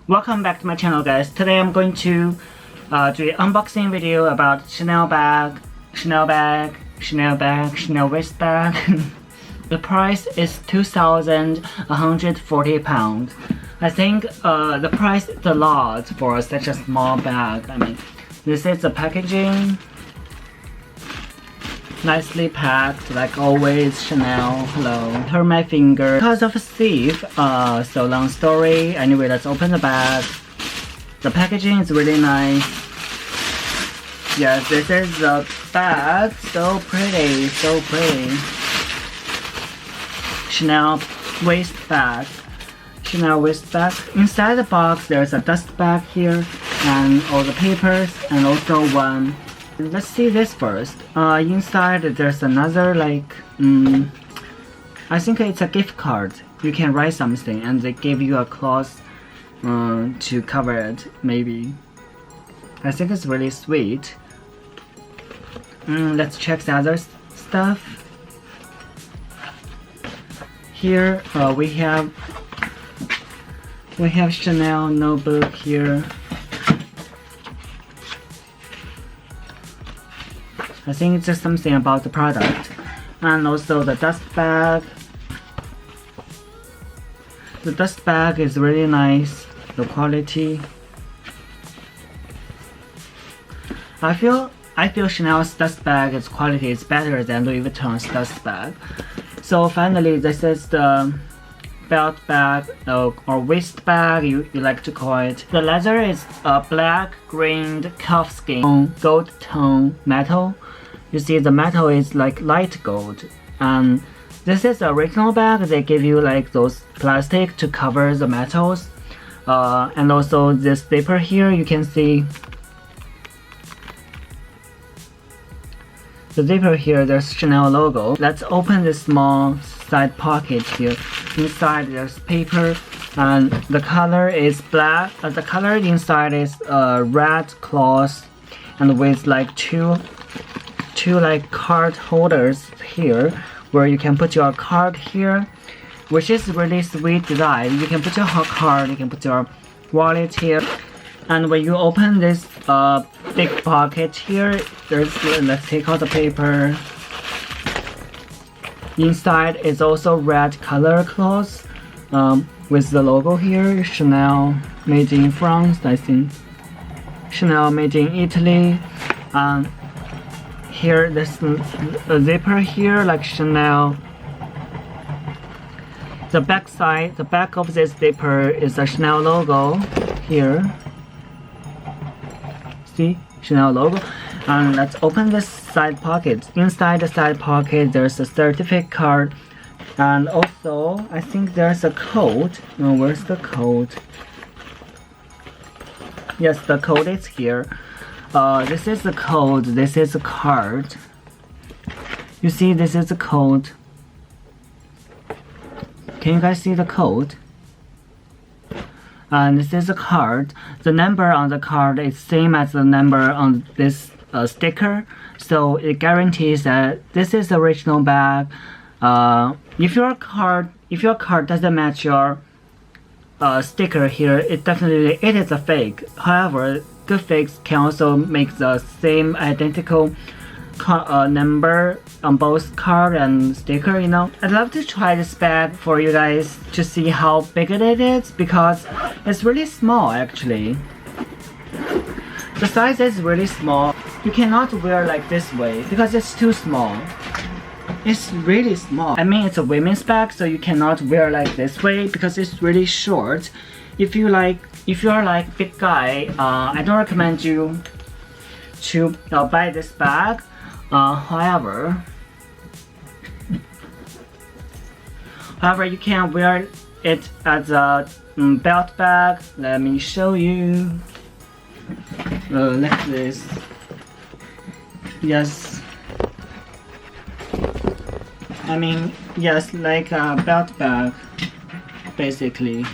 Welcome back to my channel, guys. Today I'm going to do an unboxing video about Chanel bag, Chanel waist bag. The price is £2,140. I think the price is a lot for such a small bag. I mean, this is the packaging. Nicely packed, like always. Chanel, hello. Hurt my finger because of a thief. So long story. Anyway, let's open the bag. The packaging is really nice. Yes, this is the bag. So pretty, so pretty. Chanel waist bag. Chanel waist bag. Inside the box, there's a dust bag here, and all the papers, and also one. Let's see this first. Inside there's another, like, I think it's a gift card. You can write something and they give you a cloth to cover it, maybe. I think it's really sweet. Let's check the other stuff. Here we have Chanel notebook here. I think it's just something about the product. And also the dust bag. The dust bag is really nice, the quality. I feel Chanel's dust bag its quality is better than Louis Vuitton's dust bag. So finally, this is the belt bag or waist bag, you like to call it. The leather is a black grained calfskin gold tone metal. You see the metal is like light gold, and this is the original bag. They give you like those plastic to cover the metals, and also this zipper here. You can see the zipper here. There's Chanel logo. Let's open this small side pocket here. Inside there's paper, and the color is black. The color inside is red cloth, and with like two like card holders here, where you can put your card here, which is really sweet design. You can put your card, you can put your wallet here, and when you open this big pocket here, let's take out the paper. Inside is also red color cloth with the logo here, Chanel made in France, I think. Chanel made in Italy. Here there's a zipper here, like Chanel. The back of this zipper is a Chanel logo here. See, Chanel logo. And let's open this side pocket. Inside the side pocket there's a certificate card, and also I think there's a code. No, where's the code? Yes, the code is here. This is the code, this is a card. You see, this is the code. Can you guys see the code? And this is a card. The number on the card is same as the number on this sticker, so it guarantees that this is the original bag. If your card doesn't match your sticker here, it is a fake. However, good fakes can also make the same identical number on both card and sticker, you know. I'd love to try this bag for you guys to see how big it is, because it's really small actually. The size is really small. You cannot wear like this way because it's too small. It's really small. I mean, it's a women's bag, so you cannot wear like this way because it's really short. If you're like big guy, I don't recommend you to buy this bag. However, you can wear it as a belt bag. Let me show you. Like this. Yes. I mean, yes, like a belt bag, basically.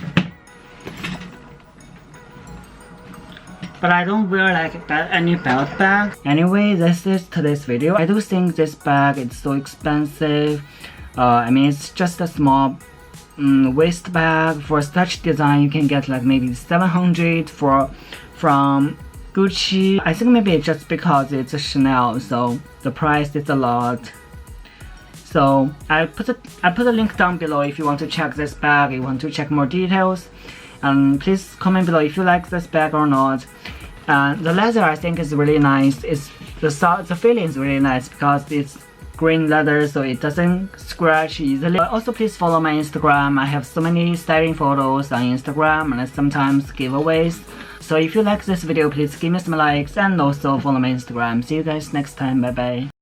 But I don't wear like any belt bag. Anyway, this is today's video. I do think this bag is so expensive. I mean, it's just a small waist bag for such design. You can get like maybe 700 from Gucci. I think maybe it's just because it's a Chanel, so the price is a lot. So I put a link down below if you want to check this bag, you want to check more details. And please comment below if you like this bag or not. The leather I think is really nice. The feeling is really nice because it's green leather, so it doesn't scratch easily. Also, please follow my Instagram. I have so many styling photos on Instagram and sometimes giveaways. So if you like this video, please give me some likes and also follow my Instagram. See you guys next time. Bye bye.